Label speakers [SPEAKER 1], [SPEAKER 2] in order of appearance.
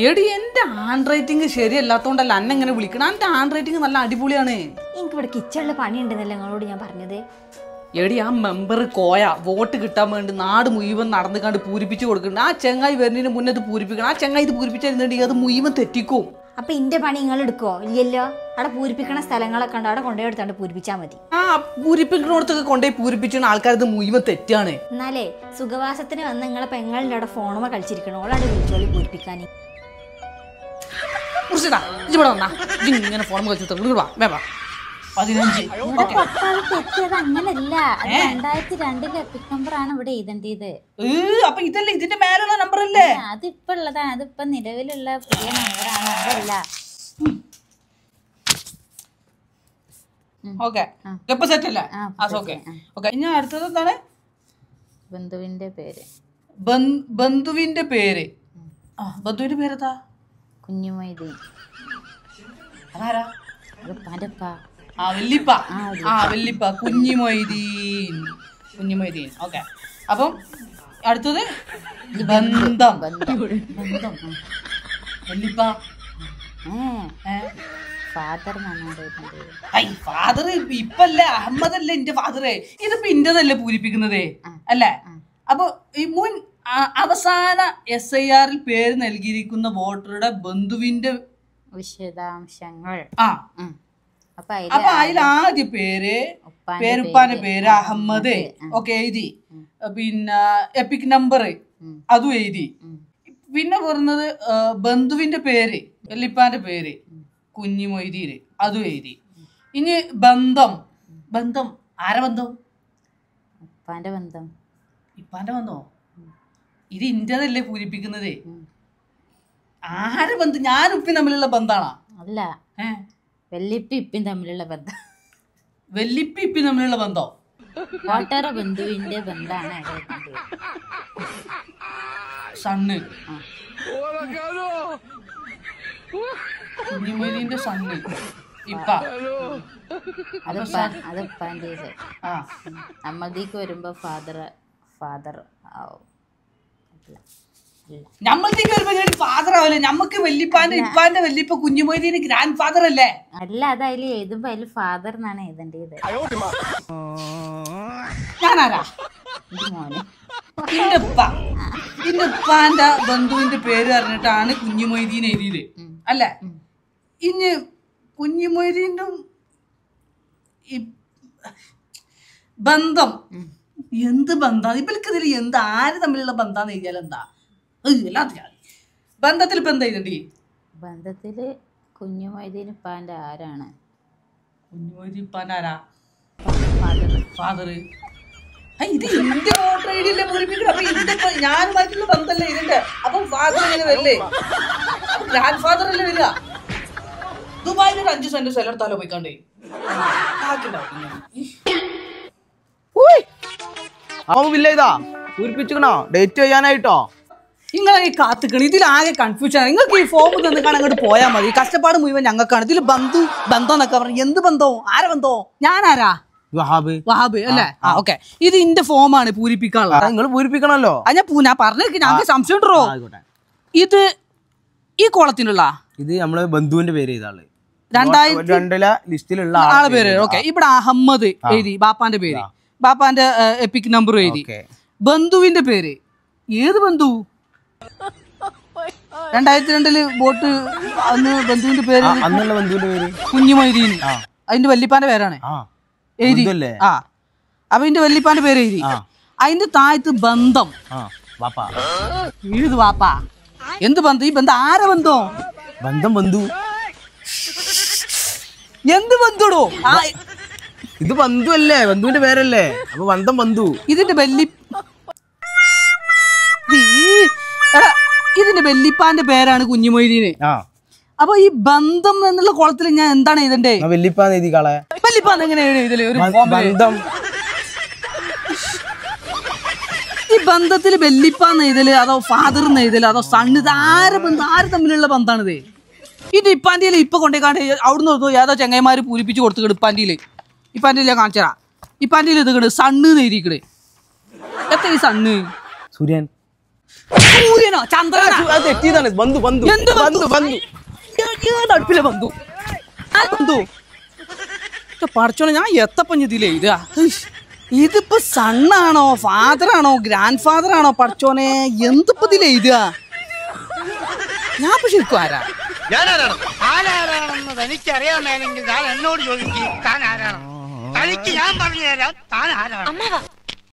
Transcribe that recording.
[SPEAKER 1] എടി എന്റെ hand writing ശരിയല്ലാത്തോണ്ടല്ല അന്നെ ഇങ്ങനെ വിളിക്കണം. എന്റെ ഹാൻഡ് റൈറ്റിംഗ് നല്ല അടിപൊളിയാണ്.
[SPEAKER 2] എനിക്ക് ഇവിടെ കിച്ചണില് പണിയുണ്ടെന്നല്ലേ നിങ്ങളോട് ഞാൻ പറഞ്ഞത്.
[SPEAKER 1] എടി ആ മെമ്പർ കോയ വോട്ട് കിട്ടാൻ വേണ്ടി നാട് മുഴുവൻ നടന്നു കണ്ട് പൂരിപ്പിച്ച് കൊടുക്കുന്നുണ്ട്. ആ ചെങ്ങായി വരുന്നതിന് മുന്നേ ഇത് പൂരിപ്പിക്കണം. ആ ചെങ്ങായി ഇത് പൂരിപ്പിച്ചിരുന്നുണ്ടെങ്കിൽ അത് മുഴുവൻ തെറ്റിക്കും.
[SPEAKER 2] അപ്പൊ ഇന്റെ പണി നിങ്ങൾ എടുക്കോ? ഇല്ലല്ലോ. അവിടെ പൂരിപ്പിക്കണ സ്ഥലങ്ങളൊക്കെ ഉണ്ട്, അവിടെ കൊണ്ടുപോയി എടുത്താണ്ട് പൂരിപ്പിച്ചാൽ മതി.
[SPEAKER 1] ആ പൂരിപ്പിക്കണോടത്തൊക്കെ കൊണ്ടുപോയി പൂരിപ്പിച്ചാൽ ആൾക്കാരത് മുഴുവൻ തെറ്റാണ്.
[SPEAKER 2] എന്നാലേ സുഖവാസത്തിന് വന്ന് നിങ്ങളെ പെങ്ങളുടെ അവിടെ ഫോണുമ കളിച്ചിരിക്കണോ, ഓളാണ്ട് വിളിച്ചോളി പൂരിപ്പിക്കാൻ.
[SPEAKER 1] ഇങ്ങനെ ഫോൺ കളിച്ചു 15
[SPEAKER 2] അങ്ങനല്ല, 2002 എപ്പിക് നമ്പർ ആണ് ഇവിടെ എഴുതേണ്ടത്.
[SPEAKER 1] അപ്പൊ ഇതല്ലേ ഇതിന്റെ മേലുള്ള നമ്പർ അല്ലേ?
[SPEAKER 2] അതിപ്പോ ഉള്ളതാണ്, അതിപ്പോ നിലവിലുള്ള പുതിയ നമ്പറാണ്. അതല്ല
[SPEAKER 1] ഇനി അടുത്തത് എന്താണ്?
[SPEAKER 2] ബന്ധുവിന്റെ പേര്.
[SPEAKER 1] ബന്ധുവിന്റെ പേര്. ബന്ധുവിന്റെ പേരെന്താ?
[SPEAKER 2] കുഞ്ഞുമൊയ്തീൻ.
[SPEAKER 1] അതാരാ?
[SPEAKER 2] വല്ലിപ്പ.
[SPEAKER 1] വല്ലിപ്പ കുഞ്ഞുമൊയ്തീൻ. കുഞ്ഞുമൊയ്തീൻ. ഓക്കെ. അപ്പം അടുത്തത് ബന്ധം. വല്ലിപ്പ
[SPEAKER 2] ഫാദർ.
[SPEAKER 1] ഫാദർ ഇപ്പല്ലേ, അഹമ്മദല്ലേ എന്റെ ഫാദറേ. ഇതിപ്പോ ഇന്റതല്ലേ പൂരിപ്പിക്കുന്നതേ അല്ലേ? അപ്പൊ ഈ മുൻ അവസാന SIR പേര് നൽകിയിരിക്കുന്ന വോട്ടറുടെ ബന്ധുവിന്റെ
[SPEAKER 2] വിശദാംശങ്ങൾ.
[SPEAKER 1] അപ്പൊ അതിൽ ആദ്യ പേരുപ്പാന്റെ പേര് അഹമ്മദ് ഒക്കെ എഴുതി. പിന്നെ എപ്പിക് നമ്പർ അതും എഴുതി. പിന്നെ പറഞ്ഞത് ബന്ധുവിന്റെ പേര് വല്ലിപ്പാന്റെ പേര് കുഞ്ഞുമൊയ്തീന് അതും എഴുതി. ഇനി ബന്ധം. ആരെ ബന്ധം?
[SPEAKER 2] ഉപ്പാന്റെ ബന്ധം.
[SPEAKER 1] ഇപ്പാന്റെ ബന്ധോ? ഇത് ഇന്റതല്ലേ പൂരിപ്പിക്കുന്നത്. ആരെ ബന്ധം? ഞാനും ഉപ്പി തമ്മിലുള്ള ബന്ധാണോ?
[SPEAKER 2] അല്ല, വല്ലിപ്പി ഇപ്പിൻ തമ്മിലുള്ള ബന്ധം.
[SPEAKER 1] വല്ലിപ്പി ഇപ്പി തമ്മിലുള്ള ബന്ധോ?
[SPEAKER 2] വോട്ടറ ബന്ധുവിന്റെ ബന്ധാണ്
[SPEAKER 1] സണ്ണ്. കുഞ്ഞുമൊയ്തീന്റെ സണ്ണ് ഇപ്പ.
[SPEAKER 2] അതിപ്പാൻ്റെ. നമ്മൾക്ക് വരുമ്പോ ഫാദർ
[SPEAKER 1] നമ്മൾക്ക് വരുമ്പോ ഫാദർ ആവല്ലേ? നമ്മക്ക് വല്ലിപ്പാന്റെ ഇപ്പാന്റെ വല്ലിപ്പ കുഞ്ഞുമൊയ്തീന് ഗ്രാൻഡ് ഫാദർ അല്ലേ?
[SPEAKER 2] അല്ല, അതതിൽ എഴുതുമ്പോ അതിൽ ഫാദർ എന്നാണ് എഴുതേണ്ടത്.
[SPEAKER 1] ഞാനാരാ? ഇന്റെ ഉപ്പാന്റെ ബന്ധുവിന്റെ പേര് പറഞ്ഞിട്ടാണ് കുഞ്ഞുമൊയ്തീൻ എഴുതിയത് അല്ലേ? ഇനി കുഞ്ഞുമൊയ്തീന്റെ ബന്ധം എന്ത് ബന്ധം? ഇവൽക്കിതിൽ എന്ത് ആര് തമ്മിലുള്ള ബന്ധാന്ന് എഴുതിയാൽ എന്താ? ബന്ധത്തിൽ ഇപ്പൊ എന്താ എഴുതണ്ടി?
[SPEAKER 2] ബന്ധത്തില് കുഞ്ഞുമൊയ്തീൻ ഇപ്പാന്റെ ആരാണ്?
[SPEAKER 1] കുഞ്ഞുമൊയ്തീൻ ഇപ്പാന്റെ ആരാ? ഫാദർ. ഇത് എന്റെ വോട്ടർ ഐ ഡിയിലെ പൂരിപ്പിക്കണം. അപ്പൊ ഇതിന്റെ ഞാനുമായിട്ടുള്ള ബന്ധമല്ലേ ഇതിന്റെ. അപ്പൊ ഫാദർ എങ്ങനെ വരില്ലേ? ഗ്രാൻഡ് ഫാദർ അല്ലേ വരിക? ദുബായിൽ ഒരു 5 സെന്റ് സ്ഥലത്താലോ പോയിക്കാണ്ടേ.
[SPEAKER 3] പൂരിപ്പിച്ചിക്കണോ? ഡേറ്റ് ചെയ്യാനായിട്ടോ?
[SPEAKER 1] നിങ്ങൾ ഈ കാത്തിക്കണം. ഇതിലാകെ കൺഫ്യൂഷൻ ആണ്. നിങ്ങൾക്ക് ഈ ഫോം തന്നിക്കാണ് അങ്ങോട്ട് പോയാൽ മതി. കഷ്ടപ്പാട് മുഴുവൻ ഞങ്ങൾക്കാണ്. ഇതിൽ ബന്ധം എന്നൊക്കെ പറഞ്ഞു. എന്ത് ബന്ധവും? ആരെ ബന്ധവും? ഞാനാരാ? വഹാബ് അല്ലേ? ഓക്കെ. ഇത് ഇന്റെ ഫോമാണ് പൂരിപ്പിക്കാനുള്ളത്.
[SPEAKER 3] നിങ്ങൾ പൂരിപ്പിക്കണല്ലോ.
[SPEAKER 1] ഞാൻ പറഞ്ഞേക്ക്. ഞങ്ങൾക്ക് സംശയം ഉണ്ടോ? ഇത് ഈ കോളത്തിനുള്ള
[SPEAKER 3] ഇത് നമ്മള് ബന്ധുവിന്റെ പേര് ചെയ്താള്
[SPEAKER 1] 2002
[SPEAKER 3] ലിസ്റ്റിലുള്ള
[SPEAKER 1] ആളെ പേര്. ഓക്കെ. ഇവിടെ അഹമ്മദ് എഴുതി. ബാപ്പാന്റെ പേര്, ബാപ്പാന്റെ എപ്പിക് നമ്പർ എഴുതി. ബന്ധുവിന്റെ പേര് ഏത് ബന്ധു? 2002 വോട്ട് അന്ന് ബന്ധുവിന്റെ പേര് കുഞ്ഞുമൊയ്തീൻ. അതിന്റെ വല്ലിപ്പാന്റെ പേരാണ് എഴുതി. അപ്പൊ ഇതിന്റെ വല്ലിപ്പാന്റെ പേര് എഴുതി. അതിന്റെ താഴത്ത് ബന്ധം എഴുതു. വാപ്പാ എന്ത് ബന്ധം? ഈ ബന്ധം ആരെ ബന്ധം?
[SPEAKER 3] ബന്ധു.
[SPEAKER 1] എന്ത് ബന്ധുടോ?
[SPEAKER 3] ഇത് ബന്ധു അല്ലേ? ബന്ധുവിന്റെ പേരല്ലേ? അപ്പൊ ബന്ധു.
[SPEAKER 1] ഇതിന്റെ വല്ലിപ്പാന്റെ പേരാണ് കുഞ്ഞുമൊയ്തീന്. അപ്പൊ ഈ ബന്ധം എന്നുള്ള കോളത്തിൽ ഞാൻ എന്താണ് എഴുതണ്ടേ?
[SPEAKER 3] വല്ലിപ്പാന്ന് എഴുതിക്കാളെ.
[SPEAKER 1] വല്ലിപ്പാന്ന് എങ്ങനെയാണ് എഴുതല്? ഒരു
[SPEAKER 3] ബന്ധം.
[SPEAKER 1] ഈ ബന്ധത്തിൽ വല്ലിപ്പാന്ന് എഴുതല് അതോ ഫാദർ എന്ന് എഴുതല് അതോ സണ്ണ്? ഇത് ആര് തമ്മിലുള്ള ബന്ധാണിത്? ഇത് ഇപ്പാൻ്റെ ഇപ്പൊ കൊണ്ടേക്കാണ്ട് അവിടുന്ന് ഏതോ ചെങ്ങന്മാര് പൂരിപ്പിച്ച് കൊടുത്തു. ഇപ്പാൻ്റെ ഞാൻ കാണിച്ചറാ. ഇപ്പാൻ്റെ ഇത് സണ്ണ് എഴുതിക്കണ്. എത്ര ഈ സണ്ണ്?
[SPEAKER 3] സൂര്യൻ.
[SPEAKER 1] സൂര്യനോ ചന്ദ്രനോ?
[SPEAKER 3] അത് തെറ്റിയതാണ്. ബന്ധു ബന്ധു
[SPEAKER 1] എന്ത് ബന്ധു?
[SPEAKER 3] ബന്ധു
[SPEAKER 1] ഏത് അടുപ്പിലെ ബന്ധു? ആ ബന്ധു പഠിച്ചോണെ, ഞാൻ എത്തപ്പഞ്ഞതില്ലേ ഇതാ. ഇതിപ്പോ സണ്ണാണോ ഫാദറാണോ ഗ്രാൻഡ് ഫാദറാണോ പഠിച്ചോനെ? എന്തിപ്പോ ഇതിലേ ഇതാ? ഞാൻ ഇപ്പൊ ശരിക്കും ആരാ?
[SPEAKER 4] ആരാണെന്ന് തനിക്കറിയാമെങ്കിൽ ഞാൻ എന്നോട് ചോദിക്കും താൻ ആരാണ്. തനിക്ക് ഞാൻ പറഞ്ഞു തരാം താൻ ആരാണ്.